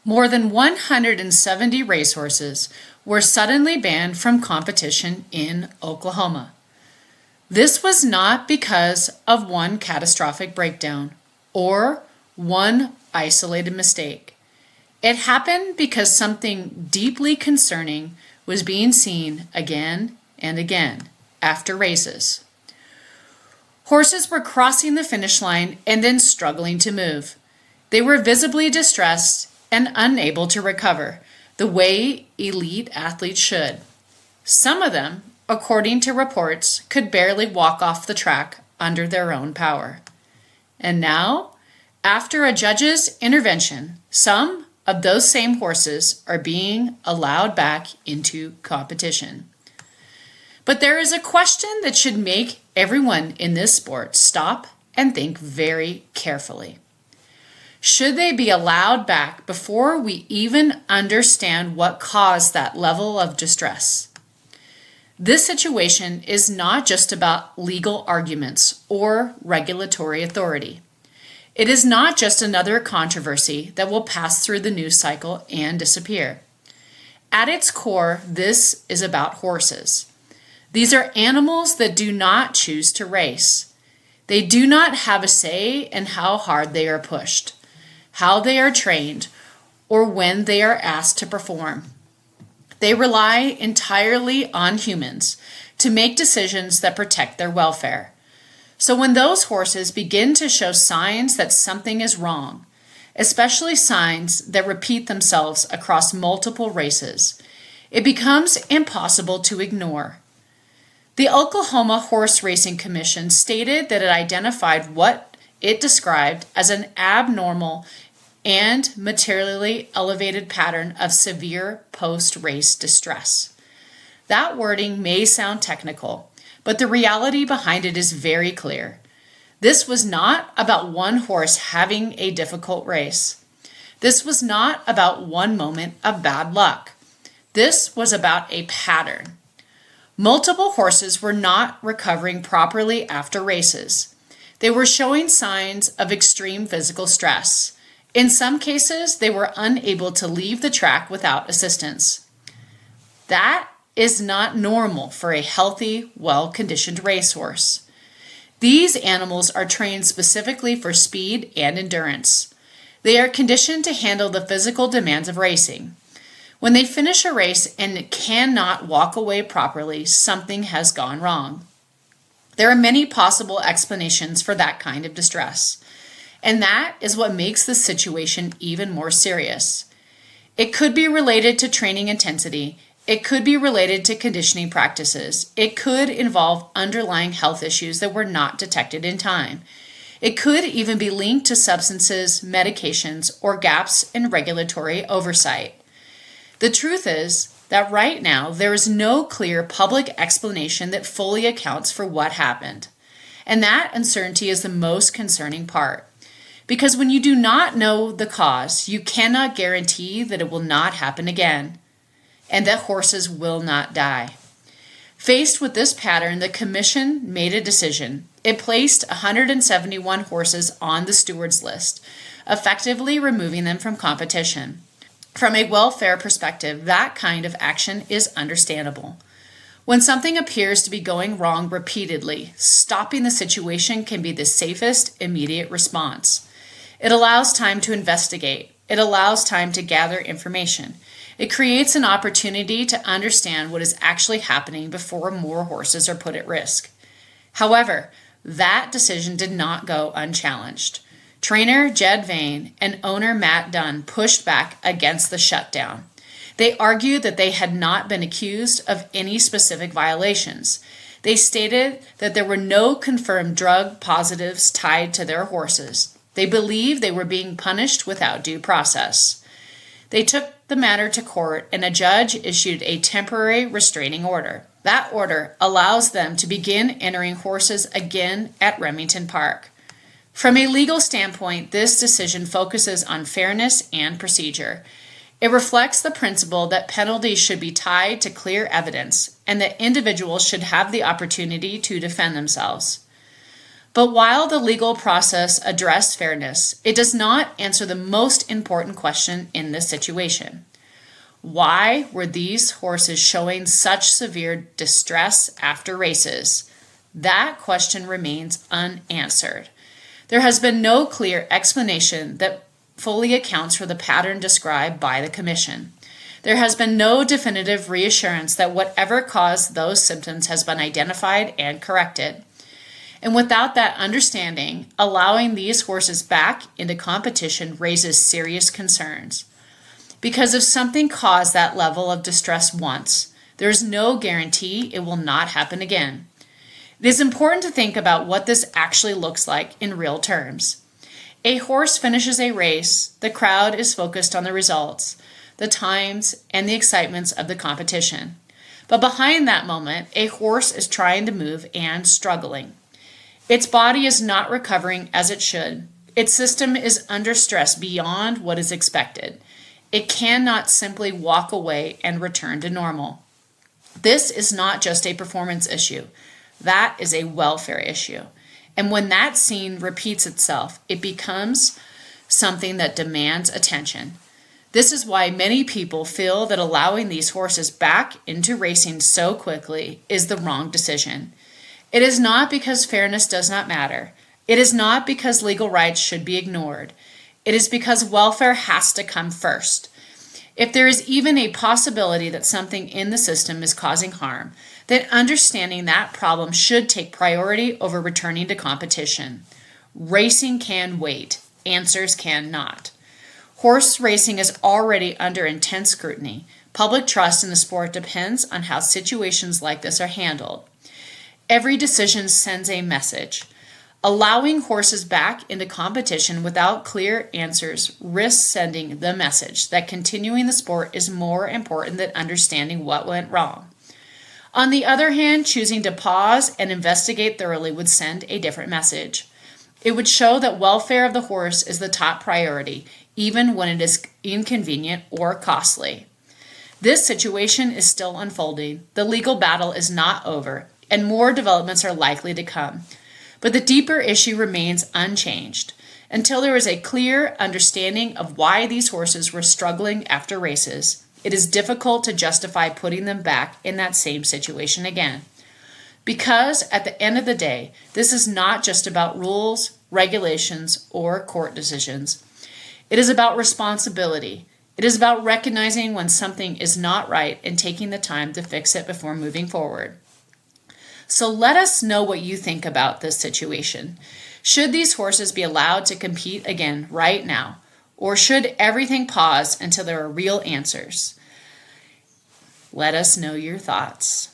more than 170 racehorses were suddenly banned from competition in Oklahoma. This was not because of one catastrophic breakdown or one isolated mistake. It happened because something deeply concerning was being seen again and again after races. Horses were crossing the finish line and then struggling to move. They were visibly distressed and unable to recover, the way elite athletes should. Some of them, according to reports, could barely walk off the track under their own power. And now, after a judge's intervention, some of those same horses are being allowed back into competition. But there is a question that should make everyone in this sport stop and think very carefully. Should they be allowed back before we even understand what caused that level of distress? This situation is not just about legal arguments or regulatory authority. It is not just another controversy that will pass through the news cycle and disappear. At its core, this is about horses. These are animals that do not choose to race. They do not have a say in how hard they are pushed, how they are trained, or when they are asked to perform. They rely entirely on humans to make decisions that protect their welfare. So when those horses begin to show signs that something is wrong, especially signs that repeat themselves across multiple races, it becomes impossible to ignore. The Oklahoma Horse Racing Commission stated that it identified what it described as an abnormal and materially elevated pattern of severe post-race distress. That wording may sound technical, but the reality behind it is very clear. This was not about one horse having a difficult race. This was not about one moment of bad luck. This was about a pattern. Multiple horses were not recovering properly after races. They were showing signs of extreme physical stress. In some cases, they were unable to leave the track without assistance. That is not normal for a healthy, well-conditioned racehorse. These animals are trained specifically for speed and endurance. They are conditioned to handle the physical demands of racing. When they finish a race and cannot walk away properly, something has gone wrong. There are many possible explanations for that kind of distress. And that is what makes the situation even more serious. It could be related to training intensity. It could be related to conditioning practices. It could involve underlying health issues that were not detected in time. It could even be linked to substances, medications, or gaps in regulatory oversight. The truth is that right now there is no clear public explanation that fully accounts for what happened. And that uncertainty is the most concerning part. Because when you do not know the cause, you cannot guarantee that it will not happen again, and that horses will not die. Faced with this pattern, the commission made a decision. It placed 171 horses on the stewards list, effectively removing them from competition. From a welfare perspective, that kind of action is understandable. When something appears to be going wrong repeatedly, stopping the situation can be the safest immediate response. It allows time to investigate. It allows time to gather information. It creates an opportunity to understand what is actually happening before more horses are put at risk. However, that decision did not go unchallenged. Trainer Jed Vane and owner Matt Dunn pushed back against the shutdown. They argued that they had not been accused of any specific violations. They stated that there were no confirmed drug positives tied to their horses. They believed they were being punished without due process. They took the matter to court, and a judge issued a temporary restraining order. That order allows them to begin entering horses again at Remington Park. From a legal standpoint, this decision focuses on fairness and procedure. It reflects the principle that penalties should be tied to clear evidence and that individuals should have the opportunity to defend themselves. But while the legal process addressed fairness, it does not answer the most important question in this situation. Why were these horses showing such severe distress after races? That question remains unanswered. There has been no clear explanation that fully accounts for the pattern described by the Commission. There has been no definitive reassurance that whatever caused those symptoms has been identified and corrected. And without that understanding, allowing these horses back into competition raises serious concerns. Because if something caused that level of distress once, there is no guarantee it will not happen again. It is important to think about what this actually looks like in real terms. A horse finishes a race, the crowd is focused on the results, the times, and the excitements of the competition. But behind that moment, a horse is trying to move and struggling. Its body is not recovering as it should. Its system is under stress beyond what is expected. It cannot simply walk away and return to normal. This is not just a performance issue. That is a welfare issue. And when that scene repeats itself, it becomes something that demands attention. This is why many people feel that allowing these horses back into racing so quickly is the wrong decision. It is not because fairness does not matter. It is not because legal rights should be ignored. It is because welfare has to come first. If there is even a possibility that something in the system is causing harm, then understanding that problem should take priority over returning to competition. Racing can wait. Answers cannot. Horse racing is already under intense scrutiny. Public trust in the sport depends on how situations like this are handled. Every decision sends a message. Allowing horses back into competition without clear answers risks sending the message that continuing the sport is more important than understanding what went wrong. On the other hand, choosing to pause and investigate thoroughly would send a different message. It would show that welfare of the horse is the top priority, even when it is inconvenient or costly. This situation is still unfolding. The legal battle is not over, and more developments are likely to come. But the deeper issue remains unchanged. Until there is a clear understanding of why these horses were struggling after races, it is difficult to justify putting them back in that same situation again. Because at the end of the day, this is not just about rules, regulations, or court decisions. It is about responsibility. It is about recognizing when something is not right and taking the time to fix it before moving forward. So let us know what you think about this situation. Should these horses be allowed to compete again right now? Or should everything pause until there are real answers? Let us know your thoughts.